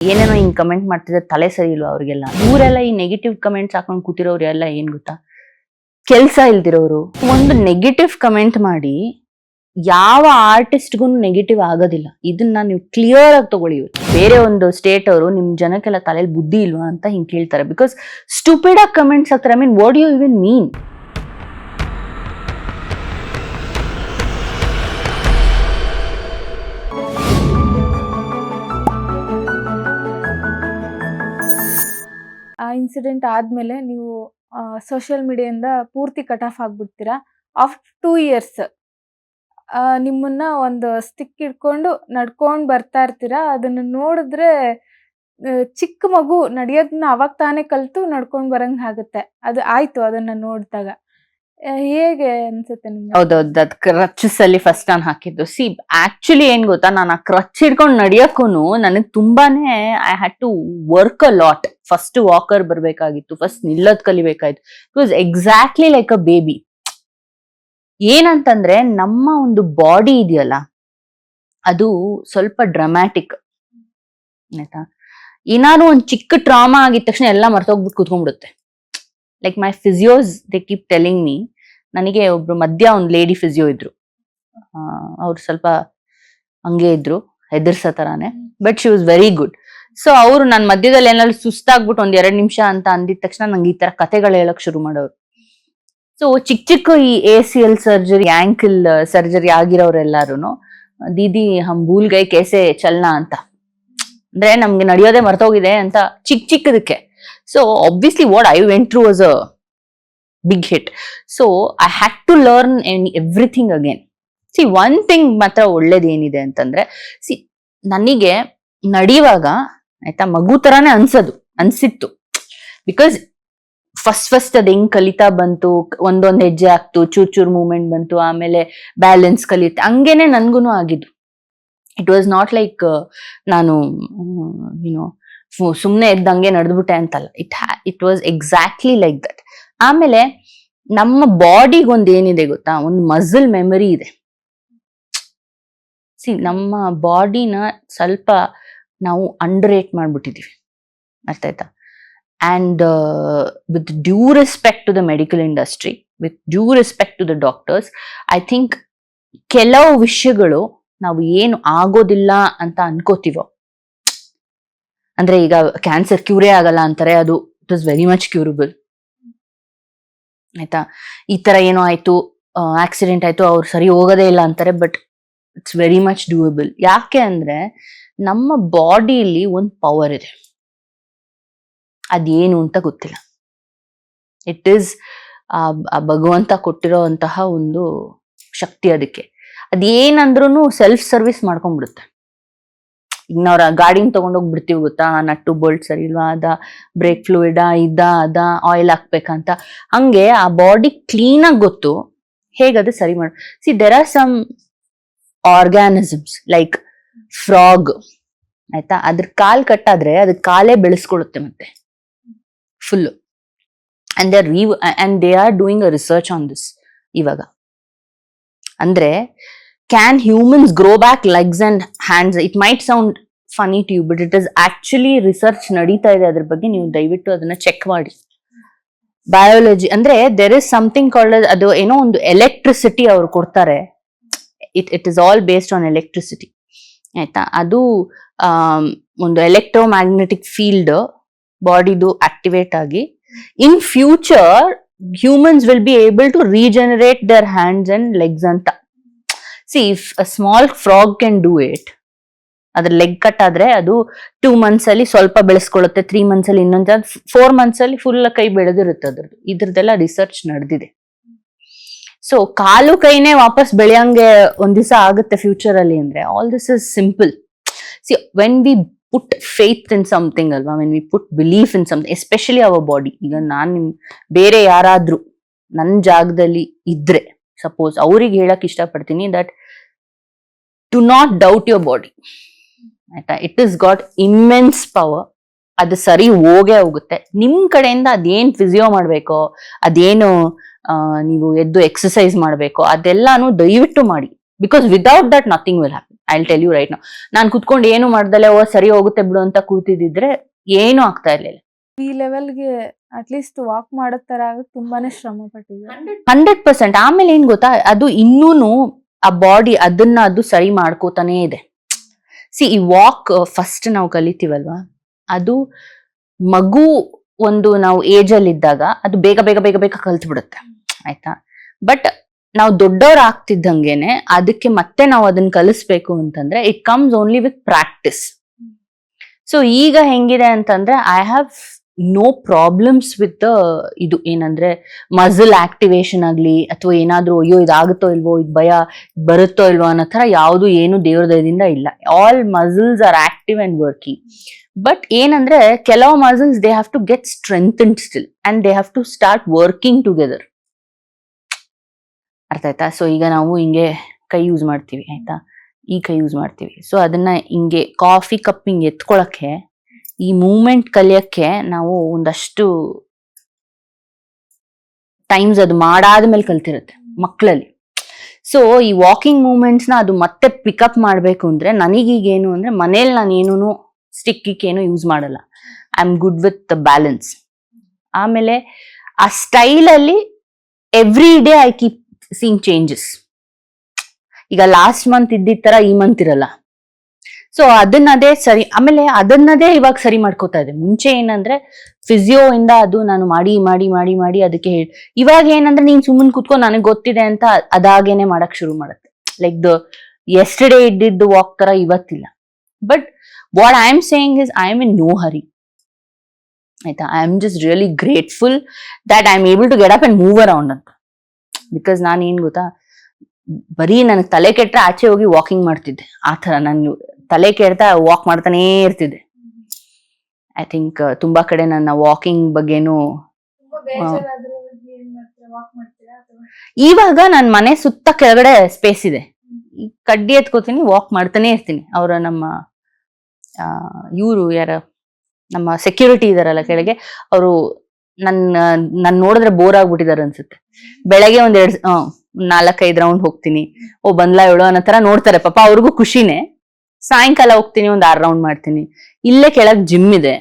ಏನೇನೋ ಹಿಂಗ್ ಕಮೆಂಟ್ ಮಾಡ್ತಿದ್ರೆ ತಲೆ ಸರಿ ಇಲ್ವಾ ಅವ್ರಿಗೆಲ್ಲ. ಇವರೆಲ್ಲ ಈ ನೆಗೆಟಿವ್ ಕಮೆಂಟ್ಸ್ ಹಾಕೊಂಡ್ ಕೂತಿರೋರು ಎಲ್ಲ ಏನ್ ಗೊತ್ತಾ, ಕೆಲ್ಸ ಇಲ್ದಿರೋರು. ಒಂದು ನೆಗೆಟಿವ್ ಕಮೆಂಟ್ ಮಾಡಿ ಯಾವ ಆರ್ಟಿಸ್ಟ್ಗೂ ನೆಗೆಟಿವ್ ಆಗೋದಿಲ್ಲ. ಇದನ್ನ ನೀವು ಕ್ಲಿಯರ್ ಆಗಿ ತಗೊಳ್ಳಿ. ಬೇರೆ ಒಂದು ಸ್ಟೇಟ್ ಅವರು ನಿಮ್ ಜನಕ್ಕೆಲ್ಲ ತಲೆಯಲ್ಲಿ ಬುದ್ಧಿ ಇಲ್ವಾ ಅಂತ ಹಿಂಗ್ ಕೇಳ್ತಾರೆ. ಬಿಕಾಸ್ ಸ್ಟುಪಿಡ್ ಆಗಿ ಕಮೆಂಟ್ಸ್ ಹಾಕ್ತಾರೆ. I mean what you even mean? ಆ ಇನ್ಸಿಡೆಂಟ್ ಆದ್ಮೇಲೆ ನೀವು ಸೋಷಿಯಲ್ ಮೀಡಿಯಾದಿಂದ ಪೂರ್ತಿ ಕಟ್ ಆಫ್ ಆಗ್ಬಿಡ್ತೀರಾ. ಆಫ್ಟರ್ 2 years ನಿಮ್ಮನ್ನ ಒಂದು ಸ್ಟಿಕ್ ಹಿಡ್ಕೊಂಡು ನಡ್ಕೊಂಡು ಬರ್ತಾ ಇರ್ತೀರಾ. ಅದನ್ನ ನೋಡಿದ್ರೆ ಚಿಕ್ಕ ಮಗು ನಡೆಯೋದನ್ನ ಅವಾಗ ತಾನೇ ಕಲ್ತು ನಡ್ಕೊಂಡು ಬರಂಗ್ ಆಗುತ್ತೆ. ಅದು ಆಯ್ತು ಅದನ್ನ ನೋಡಿದಾಗ. ಹೇಗೆ ಅನ್ಸುತ್ತೆ ನಿಮ್ಗೆ? ಹೌದೌದು, ಅದ್ ಕ್ರಚಸ್ ಅಲ್ಲಿ ಫಸ್ಟ್ ನಾನು ಹಾಕಿದ್ದು. ಸಿ ಆಕ್ಚುಲಿ ಏನ್ ಗೊತ್ತಾ, ನಾನು ಆ ಕ್ರಚ್ ಹಿಡ್ಕೊಂಡು ನಡಿಯಕ್ಕೂನು ನನಗ್ ತುಂಬಾನೇ I had to work a lot. First walker ಬರ್ಬೇಕಾಗಿತ್ತು, ಫಸ್ಟ್ ನಿಲ್ಲೋದ್ ಕಲಿಬೇಕಾಯ್ತು. It was exactly like a baby. ಏನಂತಂದ್ರೆ ನಮ್ಮ ಒಂದು ಬಾಡಿ ಇದೆಯಲ್ಲ, ಅದು ಸ್ವಲ್ಪ ಡ್ರಾಮ್ಯಾಟಿಕ್ ಆಯ್ತಾ. ಏನಾದ್ರು ಒಂದ್ ಚಿಕ್ಕ ಟ್ರಾಮಾ ಆಗಿದ ತಕ್ಷಣ ಎಲ್ಲ ಮರ್ತೋಗ್ಬಿಟ್ಟು ಕೂತ್ಕೊಂಡ್ಬಿಡುತ್ತೆ. Like my physios they keep telling me. ನನಗೆ ಒಬ್ರು ಮಧ್ಯ ಒಂದು ಲೇಡಿ ಫಿಸಿಯೋ ಇದ್ರು. ಅವ್ರು ಸ್ವಲ್ಪ ಹಂಗೆ ಇದ್ರು, ಹೆದರ್ಸೋ ತರಾನೇ. But she was very good. So ಅವರು ನನ್ನ ಮಧ್ಯದಲ್ಲಿ ಏನಾದ್ರು ಸುಸ್ತಾಗ್ಬಿಟ್ಟು 1-2 ನಿಮಿಷ ಅಂತ ಅಂದಿದ ತಕ್ಷಣ ನಂಗೆ ಈ ತರ ಕಥೆಗಳು ಹೇಳಕ್ ಶುರು ಮಾಡೋರು. ಸೊ ಚಿಕ್ಕ ಈ ACL ಸರ್ಜರಿ, ಆಂಕಲ್ ಸರ್ಜರಿ ಆಗಿರೋರೆಲ್ಲಾರು ದೀದಿ ಹಮ್ ಭೂಲ್ ಗೈ ಕೇಸೆ ಚಲ್ನಾ ಅಂತ, ಅಂದ್ರೆ ನಮ್ಗೆ ನಡೆಯೋದೇ ಮರ್ತೋಗಿದೆ ಅಂತ ಚಿಕ್ಕದಕ್ಕೆ. So obviously what I went through was a big hit. So I had to learn everything again. See, one thing ಮಾತ್ರ ಒಳ್ಳೇದು ಏನಿದೆ ಅಂತಂದ್ರೆ, ಸಿ ನನಗೆ ನಡೆಯುವಾಗ ಆಯ್ತಾ ಮಗು ತರಾನೇ ಅನ್ಸಿತ್ತು. ಬಿಕಾಸ್ ಫಸ್ಟ್ ಅದ್ ಹೆಂಗ್ ಕಲಿತಾ ಬಂತು, ಒಂದೊಂದ್ ಹೆಜ್ಜೆ ಆಗ್ತು, ಚೂರ್ ಮೂವ್ಮೆಂಟ್ ಬಂತು, ಆಮೇಲೆ ಬ್ಯಾಲೆನ್ಸ್ ಕಲಿಯುತ್ತೆ. ಹಂಗೇನೆ ನನ್ಗುನು ಆಗಿದ್ದು. ಇಟ್ ವಾಸ್ ನಾಟ್ ಲೈಕ್ ನಾನು ಸುಮ್ನೆ ಎದ್ದಂಗೆ ನಡೆದ್ಬಿಟ್ಟೆ ಅಂತಲ್ಲ. It was exactly like that. ಆಮೇಲೆ ನಮ್ಮ ಬಾಡಿಗೆ ಒಂದ್ ಏನಿದೆ ಗೊತ್ತಾ, ಒಂದು ಮಸಲ್ ಮೆಮರಿ ಇದೆ. ಸಿ ನಮ್ಮ ಬಾಡಿನ ಸ್ವಲ್ಪ ನಾವು ಅಂಡರ್ ರೇಟ್ ಮಾಡ್ಬಿಟ್ಟಿದೀವಿ, ಅರ್ಥ ಆಯ್ತಾ. And with due respect to the medical industry, with due respect to the doctors, I think ಕೆಲವು ವಿಷಯಗಳು ನಾವು ಏನು ಆಗೋದಿಲ್ಲ ಅಂತ ಅನ್ಕೋತೀವೋ, ಅಂದ್ರೆ ಈಗ ಕ್ಯಾನ್ಸರ್ ಕ್ಯೂರೇ ಆಗಲ್ಲ ಅಂತಾರೆ, ಅದು it was very much curable ಆಯ್ತಾ. ಈ ತರ ಏನೋ ಆಯ್ತು, ಆಕ್ಸಿಡೆಂಟ್ ಆಯ್ತು, ಅವ್ರು ಸರಿ ಹೋಗೋದೇ ಇಲ್ಲ ಅಂತಾರೆ, ಬಟ್ ಇಟ್ಸ್ ವೆರಿ ಮಚ್ ಡೂಯಬಲ್. ಯಾಕೆ ಅಂದ್ರೆ ನಮ್ಮ ಬಾಡಿಲಿ ಒಂದು ಪವರ್ ಇದೆ, ಅದೇನು ಅಂತ ಗೊತ್ತಿಲ್ಲ. ಇಟ್ ಈಸ್ ಭಗವಂತ ಕೊಟ್ಟಿರೋಂತಹ ಒಂದು ಶಕ್ತಿ. ಅದಕ್ಕೆ ಅದೇನಂದ್ರೂ ಸೆಲ್ಫ್ ಸರ್ವಿಸ್ ಮಾಡ್ಕೊಂಡ್ಬಿಡುತ್ತೆ. ಈಗ ನಾವ್ ಗಾಡಿನ ತಗೊಂಡೋಗಿ ಬಿಡ್ತೀವಿ ಗೊತ್ತಾ, ನಟ್ಟು ಬೋಲ್ಟ್ ಸರಿ ಇಲ್ವಾ, ಬ್ರೇಕ್ ಫ್ಲೂಯಿಡಾ, ಅದ ಆಯಿಲ್ ಹಾಕ್ಬೇಕಂತ. ಹಂಗೆ ಆ ಬಾಡಿ ಕ್ಲೀನ್ ಆಗಿ ಗೊತ್ತು ಹೇಗದು ಸರಿ ಮಾಡ. See there are some organisms like frog ಆಯ್ತಾ, ಅದ್ರ ಕಾಲ್ ಕಟ್ಟಾದ್ರೆ ಅದ್ರ ಕಾಲೇ ಬೆಳೆಸ್ಕೊಳುತ್ತೆ ಮತ್ತೆ full. And they are doing a research on this ಇವಾಗ. ಅಂದ್ರೆ can humans grow back legs and hands? It might sound funny to you, but it is actually research ನಡೀತಾ ಇದೆ ಅದ್ರ ಬಗ್ಗೆ. ನೀವು ದಯವಿಟ್ಟು ಅದನ್ನ ಚೆಕ್ ಮಾಡಿ. ಬಯಾಲಜಿ ಅಂದ್ರೆ there is something called, ಅದು ಏನೋ ಒಂದು ಎಲೆಕ್ಟ್ರಿಸಿಟಿ ಅವ್ರು ಕೊಡ್ತಾರೆ. It is all based on electricity ಆಯ್ತಾ. ಅದು ಒಂದು ಎಲೆಕ್ಟ್ರೋಮ್ಯಾಗ್ನೆಟಿಕ್ ಫೀಲ್ಡ್ ಬಾಡಿದು ಆಕ್ಟಿವೇಟ್ ಆಗಿ in future humans will be able to regenerate their hands and legs ಅಂತ. See, if a small frog can do it, ಅದ್ರ ಲೆಗ್ ಕಟ್ ಆದ್ರೆ ಅದು 2 months ಅಲ್ಲಿ ಸ್ವಲ್ಪ ಬೆಳೆಸ್ಕೊಳ್ಳುತ್ತೆ, 3 months ಅಲ್ಲಿ ಇನ್ನೊಂದು, 4 months ಅಲ್ಲಿ ಫುಲ್ ಕೈ ಬೆಳೆದಿರುತ್ತೆ ಅದ್ರದ್ದು. ಇದ್ರದ್ದೆಲ್ಲ ರಿಸರ್ಚ್ ನಡೆದಿದೆ. ಸೊ ಕಾಲು ಕೈನೇ ವಾಪಸ್ ಬೆಳೆಯಂಗೆ ಒಂದ್ ದಿವಸ ಆಗುತ್ತೆ ಫ್ಯೂಚರ್ ಅಲ್ಲಿ ಅಂದ್ರೆ all this is simple. See when we put faith in something ಅಲ್ವಾ, when we put belief in something, especially our body. ಈಗ ಬೇರೆ ಯಾರಾದ್ರೂ ನನ್ನ ಜಾಗದಲ್ಲಿ ಇದ್ರೆ, ಸಪೋಸ್ ಅವ್ರಿಗೆ ಹೇಳಕ್ ಇಷ್ಟಪಡ್ತೀನಿ that do not doubt your body ಆಯ್ತಾ. It is got immense power. ಅದು ಸರಿ ಹೋಗುತ್ತೆ. ನಿಮ್ ಕಡೆಯಿಂದ ಅದೇನ್ ಫಿಸಿಯೋ ಮಾಡ್ಬೇಕೋ, ಅದೇನು ನೀವು ಎದ್ದು ಎಕ್ಸರ್ಸೈಸ್ ಮಾಡ್ಬೇಕೋ, ಅದೆಲ್ಲಾನು ದಯವಿಟ್ಟು ಮಾಡಿ. Because without that nothing will happen. I tell you right ನಾವು. ನಾನು ಕುತ್ಕೊಂಡು ಏನು ಮಾಡ್ದಲೆ ಸರಿ ಹೋಗುತ್ತೆ ಬಿಡು ಅಂತ ಕೂತಿದ್ರೆ ಏನು ಆಗ್ತಾ ಇರ್ಲಿಲ್ಲ. ಈ ಲೆವೆಲ್ಗೆ ಅಟ್ಲೀಸ್ಟ್ ವಾಕ್ ಮಾಡೋ ತರ ತುಂಬಾನೇ ಶ್ರಮ ಪಟ್ಟಿದೆ. 100%. ಆಮೇಲೆ ಏನ್ ಗೊತ್ತಾ, ಅದು ಇನ್ನೂನು ಆ ಬಾಡಿ ಅದು ಸರಿ ಮಾಡ್ಕೋತಾನೇ ಇದೆ. ಸಿ ಈ ವಾಕ್ ಫಸ್ಟ್ ನಾವು ಕಲಿತೀವಲ್ವಾ, ಅದು ಮಗು ಒಂದು ನಾವು ಏಜ್ ಅಲ್ಲಿ ಇದ್ದಾಗ ಅದು ಬೇಗ ಬೇಗ ಬೇಗ ಬೇಗ ಕಲ್ತು ಬಿಡುತ್ತೆ, ಆಯ್ತಾ. ಬಟ್ ನಾವು ದೊಡ್ಡವ್ರು ಆಗ್ತಿದ್ದಂಗೆನೆ ಅದಕ್ಕೆ ಮತ್ತೆ ನಾವು ಅದನ್ನ ಕಲಿಸ್ಬೇಕು ಅಂತಂದ್ರೆ it comes only with practice. So ಈಗ ಹೆಂಗಿದೆ ಅಂತಂದ್ರೆ I have no problems with ಇದು ಏನಂದ್ರೆ ಮಸಲ್ ಆಕ್ಟಿವೇಶನ್ ಆಗ್ಲಿ ಅಥವಾ ಏನಾದ್ರೂ ಅಯ್ಯೋ ಇದಾಗುತ್ತೋ ಇಲ್ವೋ, ಇದು ಭಯ ಬರುತ್ತೋ ಇಲ್ವೋ ಅನ್ನೋ ತರ ಯಾವ್ದು ಏನು ದೇವ್ರ ದಯದಿಂದ ಇಲ್ಲ. All muscles are active and working. But ಏನಂದ್ರೆ ಕೆಲವು muscles they have to get strengthened still and they have to start working together. ಅರ್ಥ ಆಯ್ತಾ? ಸೊ ಈಗ ನಾವು ಹಿಂಗೆ ಕೈ ಯೂಸ್ ಮಾಡ್ತೀವಿ, ಆಯ್ತಾ, ಈ ಕೈ ಯೂಸ್ ಮಾಡ್ತೀವಿ. ಸೊ ಅದನ್ನ ಹಿಂಗೆ ಕಾಫಿ ಕಪ್ ಹಿಂಗೆ ಎತ್ಕೊಳಕ್ಕೆ, ಈ ಮೂವ್ಮೆಂಟ್ ಕಲಿಯಕ್ಕೆ ನಾವು ಒಂದಷ್ಟು ಟೈಮ್ಸ್ ಅದು ಮಾಡಾದ್ಮೇಲೆ ಕಲ್ತಿರುತ್ತೆ ಮಕ್ಕಳಲ್ಲಿ. ಸೊ ಈ ವಾಕಿಂಗ್ ಮೂವ್ಮೆಂಟ್ಸ್ ನ ಅದು ಮತ್ತೆ ಪಿಕಪ್ ಮಾಡ್ಬೇಕು ಅಂದ್ರೆ ನನಗೀಗೇನು ಅಂದ್ರೆ ಮನೇಲಿ ನಾನು ಏನೂ ಸ್ಟಿಕ್ ಏನು ಯೂಸ್ ಮಾಡಲ್ಲ. I am good with balance. ಆಮೇಲೆ ಆ ಸ್ಟೈಲ್ ಅಲ್ಲಿ every day I keep seeing changes. ಈಗ ಲಾಸ್ಟ್ ಮಂತ್ ಇದ್ದಿದ್ ತರ ಈ ಮಂತ್ ಇರಲ್ಲ. ಸೊ ಅದನ್ನದೇ ಸರಿ, ಆಮೇಲೆ ಅದನ್ನದೇ ಇವಾಗ ಸರಿ ಮಾಡ್ಕೋತಾ ಇದೆ. ಮುಂಚೆ ಏನಂದ್ರೆ ಫಿಸಿಯೋ ಇಂದ ಅದು ನಾನು ಮಾಡಿ ಮಾಡಿ ಮಾಡಿ ಮಾಡಿ ಅದಕ್ಕೆ ಇವಾಗ ಏನಂದ್ರೆ ನೀನ್ ಸುಮ್ಮನೆ ಕುತ್ಕೊಂಡು ನನಗೆ ಗೊತ್ತಿದೆ ಅಂತ ಅದಾಗೇನೆ ಮಾಡಕ್ ಶುರು ಮಾಡುತ್ತೆ. ಲೈಕ್ ದ ಯೆಸ್ಟರ್ಡೇ ಇದ್ದಿದ್ದು ವಾಕ್ ತರ ಇವತ್ತಿಲ್ಲ. But what I am saying is I am in no hurry, ಆಯ್ತಾ. I am just really grateful that I am able to get up and move around ಅಂತ. ಬಿಕಾಸ್ ನಾನು ಏನ್ ಗೊತ್ತಾ, ಬರೀ ನನಗೆ ತಲೆ ಕೆಟ್ಟರೆ ಆಚೆ ಹೋಗಿ ವಾಕಿಂಗ್ ಮಾಡ್ತಿದ್ದೆ. ಆ ತರ ನಾನು ತಲೆ ಕೆಡ್ತಾ ವಾಕ್ ಮಾಡ್ತಾನೇ ಇರ್ತಿದ್ದೆ. ಐ ಥಿಂಕ್ ತುಂಬಾ ಕಡೆ ನನ್ನ ವಾಕಿಂಗ್ ಬಗ್ಗೆನು ಇವಾಗ ನನ್ನ ಮನೆ ಸುತ್ತ ಕೆಳಗಡೆ ಸ್ಪೇಸ್ ಇದೆ, ಕಡ್ಡಿ ಎತ್ಕೋತೀನಿ, ವಾಕ್ ಮಾಡ್ತಾನೆ ಇರ್ತೀನಿ. ಅವರ ನಮ್ಮ ಇವರು ಯಾರ ನಮ್ಮ ಸೆಕ್ಯೂರಿಟಿ ಇದಾರಲ್ಲ ಕೆಳಗೆ, ಅವರು ನನ್ ನೋಡಿದ್ರೆ ಬೋರ್ ಆಗ್ಬಿಟ್ಟಿದಾರೆ ಅನ್ಸುತ್ತೆ. ಬೆಳಗ್ಗೆ 4-5 ರೌಂಡ್ ಹೋಗ್ತೀನಿ, ಓ ಬಂದ್ಲಾ ಇವಳು ಅನ್ನೋ ತರ ನೋಡ್ತಾರೆ ಪಾಪ, ಅವ್ರಿಗೂ ಖುಷಿನೇ. ಸಾಯಂಕಾಲ ಹೋಗ್ತೀನಿ, 6 ರೌಂಡ್ ಮಾಡ್ತೀನಿ. ಇಲ್ಲೇ ಕೆಳಗ್ ಜಿಮ್ ಇದೆ.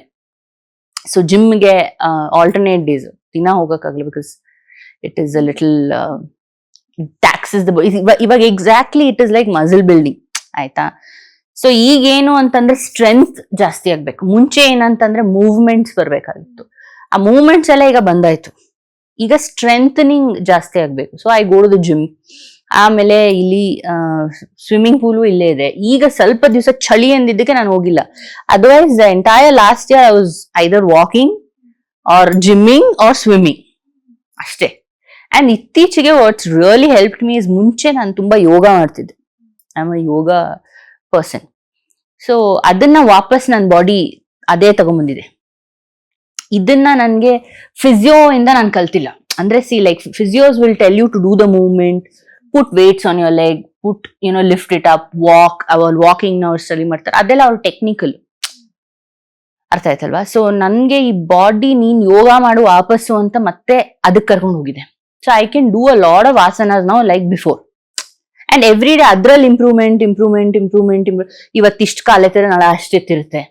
ಸೊ ಜಿಮ್ಗೆ ಆಲ್ಟರ್ನೇಟ್ ಡೇಸ್ ದಿನ ಹೋಗಕ್ಕಾಗಲ್ಲ, because it is a little taxing the ಇವಾಗ exactly it is like muscle building, ಆಯ್ತಾ. ಸೊ ಈಗೇನು ಅಂತಂದ್ರೆ ಸ್ಟ್ರೆಂತ್ ಜಾಸ್ತಿ ಆಗ್ಬೇಕು. ಮುಂಚೆ ಏನಂತಂದ್ರೆ ಮೂವ್ಮೆಂಟ್ಸ್ ಬರ್ಬೇಕಾಗಿತ್ತು, ಆ ಮೂವ್ಮೆಂಟ್ಸ್ ಎಲ್ಲ ಈಗ ಬಂದಾಯ್ತು. ಈಗ ಸ್ಟ್ರೆಂಥನಿಂಗ್ ಜಾಸ್ತಿ ಆಗ್ಬೇಕು. So I go to the gym. ಆಮೇಲೆ ಇಲ್ಲಿ ಸ್ವಿಮ್ಮಿಂಗ್ ಪೂಲು ಇಲ್ಲೇ ಇದೆ. ಈಗ ಸ್ವಲ್ಪ ದಿವಸ ಚಳಿ ಅಂದಿದ್ದಕ್ಕೆ ನಾನು ಹೋಗಿಲ್ಲ. Otherwise the entire last year I was either walking or jimming or swimming ಅಷ್ಟೇ. ಅಂಡ್ ಇತ್ತೀಚೆಗೆ what's really help me is, ಮುಂಚೆ ನಾನು ತುಂಬಾ ಯೋಗ ಮಾಡ್ತಿದ್ದೆ, I am a yoga person. So ಅದನ್ನ ವಾಪಸ್ ನನ್ನ ಬಾಡಿ ಅದೇ ತಗೊಂಡ್ಬಂದಿದೆ. ಇದನ್ನ ನನ್ಗೆ ಫಿಸಿಯೋ ಇಂದ ನಾನು ಕಲ್ತಿಲ್ಲ. ಅಂದ್ರೆ see like physios will tell you to do the movement, put weights on your leg, put lift it up, walk. ಅವ್ರು ವಾಕಿಂಗ್ ಅವ್ರು ಸ್ಟಡಿ ಮಾಡ್ತಾರೆ, ಅದೆಲ್ಲ ಅವ್ರ ಟೆಕ್ನಿಕಲ್. ಅರ್ಥ ಆಯ್ತಲ್ವಾ? ಸೊ ನನ್ಗೆ ಈ ಬಾಡಿ ನೀನ್ ಯೋಗ ಮಾಡು ವಾಪಸ್ಸು ಅಂತ ಮತ್ತೆ ಅದಕ್ಕೆ ಕರ್ಕೊಂಡು ಹೋಗಿದೆ. So I can do a lot of asanas now like before. And every day ಅದ್ರಲ್ಲಿ ಇಂಪ್ರೂವ್ಮೆಂಟ್ ಇಂಪ್ರೂವ್ಮೆಂಟ್ ಇಂಪ್ರೂವ್ಮೆಂಟ್ ಇವತ್ತಿಷ್ಟು ಕಾಲ ಎತ್ತಿದ್ರೆ ನಾಳೆ ಅಷ್ಟೆತ್ತಿರುತ್ತೆ.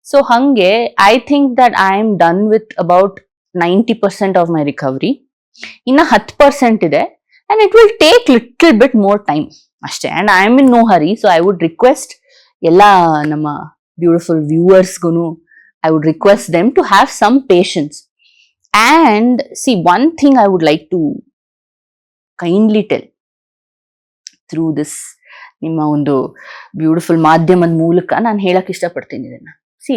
ಸೊ ಹಂಗೆ I think that I am done with about 90% of my recovery. ಇನ್ನ 10% ಇದೆ, and it will take little bit more time ಅಷ್ಟೇ. And I am in no hurry. So I would request ಎಲ್ಲ ನಮ್ಮ ಬ್ಯೂಟಿಫುಲ್ ವ್ಯೂವರ್ಸ್ಗೂ I would request them to have some patience. And see one thing I would like to kindly tell through this ನಿಮ್ಮ ಒಂದು beautiful ಮಾಧ್ಯಮದ ಮೂಲಕ ನಾನು ಹೇಳಕ್ ಇಷ್ಟಪಡ್ತೀನಿ ಇದನ್ನ. ಸಿ,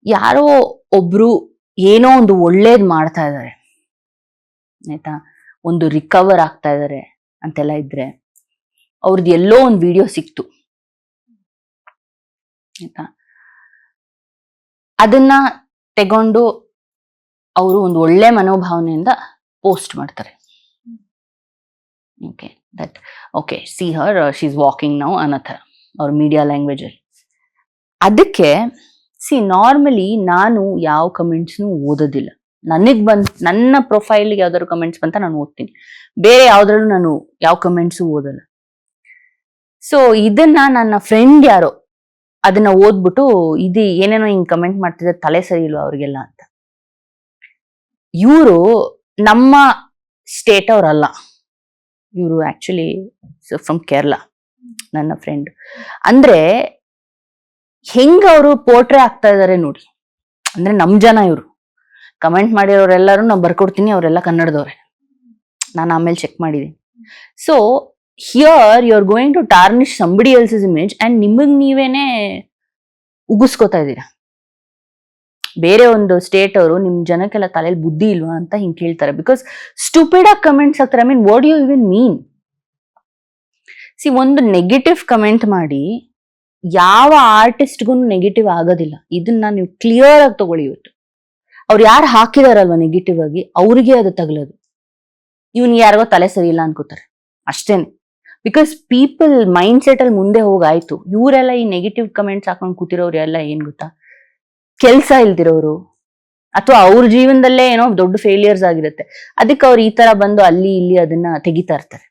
ಯಾರೋ ಒಬ್ರು ಏನೋ ಒಂದು ಒಳ್ಳೇದ್ ಮಾಡ್ತಾ ಇದ್ದಾರೆ, ಆಯ್ತಾ, ಒಂದು ರಿಕವರ್ ಆಗ್ತಾ ಇದಾರೆ ಅಂತೆಲ್ಲ ಇದ್ರೆ, ಅವ್ರದ್ದು ಎಲ್ಲೋ ಒಂದು ವಿಡಿಯೋ ಸಿಕ್ತು, ಆಯ್ತಾ, ಅದನ್ನ ತಗೊಂಡು ಅವರು ಒಂದು ಒಳ್ಳೆ ಮನೋಭಾವನೆಯಿಂದ ಪೋಸ್ಟ್ ಮಾಡ್ತಾರೆ. Okay, that okay, see her, she is walking now ಅನ್ನೋ ಥರ ಅವ್ರ ಮೀಡಿಯಾ ಲ್ಯಾಂಗ್ವೇಜ್ ಅಲ್ಲಿ. ಅದಕ್ಕೆ ಸಿ ನಾರ್ಮಲಿ ನಾನು ಯಾವ ಕಮೆಂಟ್ಸ್ನು ಓದೋದಿಲ್ಲ. ನನ್ನ ಪ್ರೊಫೈಲ್ಗೆ ಯಾವ್ದಾದ್ರು ಕಮೆಂಟ್ಸ್ ಬಂತ ನಾನು ಓದ್ತೀನಿ, ಬೇರೆ ಯಾವ್ದ್ರಲ್ಲೂ ನಾನು ಯಾವ ಕಮೆಂಟ್ಸು ಓದಲ್ಲ. ಸೊ ಇದನ್ನ ನನ್ನ ಫ್ರೆಂಡ್ ಯಾರೋ ಅದನ್ನ ಓದ್ಬಿಟ್ಟು ಇದು ಏನೇನೋ ಹಿಂಗ್ ಕಮೆಂಟ್ ಮಾಡ್ತಿದ್ರೆ ತಲೆ ಸರಿ ಇಲ್ವಾ ಅವ್ರಿಗೆಲ್ಲ ಅಂತ. ಇವರು ನಮ್ಮ ಸ್ಟೇಟ್ ಅವ್ರಲ್ಲ, ಇವರು ಆಕ್ಚುಲಿ ಫ್ರಮ್ ಕೇರಳ, ನನ್ನ ಫ್ರೆಂಡ್. ಅಂದ್ರೆ ಹೆಂಗ ಅವರು ಪೋರ್ಟ್ರೇ ಆಗ್ತಾ ಇದಾರೆ ನೋಡಿ. ಅಂದ್ರೆ ನಮ್ ಜನ ಇವರು ಕಮೆಂಟ್ ಮಾಡಿರೋರೆಲ್ಲರೂ ನಾ ಬರ್ಕೊಡ್ತೀನಿ, ಅವರೆಲ್ಲ ಕನ್ನಡದವ್ರೆ, ನಾನು ಆಮೇಲೆ ಚೆಕ್ ಮಾಡಿದೀನಿ. So here you are going to tarnish somebody else's image and ನಿಮಗ್ ನೀವೇನೆ ಉಗಿಸ್ಕೋತಾ ಇದ್ದೀರಾ. ಬೇರೆ ಒಂದು ಸ್ಟೇಟ್ ಅವರು ನಿಮ್ ಜನಕ್ಕೆಲ್ಲ ತಲೆಯಲ್ಲಿ ಬುದ್ಧಿ ಇಲ್ವಾ ಅಂತ ಹಿಂಗ್ ಕೇಳ್ತಾರೆ. ಬಿಕಾಸ್ ಸ್ಟುಪಿಡ್ ಆಗಿ ಕಮೆಂಟ್ಸ್ ಹಾಕ್ತಾರೆ. I mean what you even mean? See, ಒಂದು ನೆಗೆಟಿವ್ ಕಮೆಂಟ್ ಮಾಡಿ ಯಾವ ಆರ್ಟಿಸ್ಟ್ಗೂ ನೆಗೆಟಿವ್ ಆಗೋದಿಲ್ಲ. ಇದನ್ನ ನೀವು ಕ್ಲಿಯರ್ ಆಗಿ ತಗೊಳ್ಳಿ. ಇವತ್ತು ಅವ್ರು ಯಾರು ಹಾಕಿದಾರಲ್ವಾ ನೆಗೆಟಿವ್ ಆಗಿ, ಅವ್ರಿಗೆ ಅದು ತಗಲೋದು. ಇವನ್ ಯಾರಿಗೋ ತಲೆ ಸರಿ ಇಲ್ಲ ಅನ್ಕೋತಾರೆ ಅಷ್ಟೇನೆ. ಬಿಕಾಸ್ ಪೀಪಲ್ ಮೈಂಡ್ ಸೆಟ್ ಅಲ್ಲಿ ಮುಂದೆ ಹೋಗಾಯ್ತು. ಇವರೆಲ್ಲ ಈ ನೆಗೆಟಿವ್ ಕಮೆಂಟ್ಸ್ ಹಾಕೊಂಡ್ ಕೂತಿರೋರು ಎಲ್ಲ ಏನ್ ಗೊತ್ತಾ, ಕೆಲ್ಸ ಇಲ್ದಿರೋರು, ಅಥವಾ ಅವ್ರ ಜೀವನದಲ್ಲೇ ಏನೋ ದೊಡ್ಡ ಫೇಲಿಯರ್ಸ್ ಆಗಿರುತ್ತೆ. ಅದಕ್ಕೆ ಅವ್ರು ಈ ತರ ಬಂದು ಅಲ್ಲಿ ಇಲ್ಲಿ ಅದನ್ನ ತೆಗಿತಾ ಇರ್ತಾರೆ.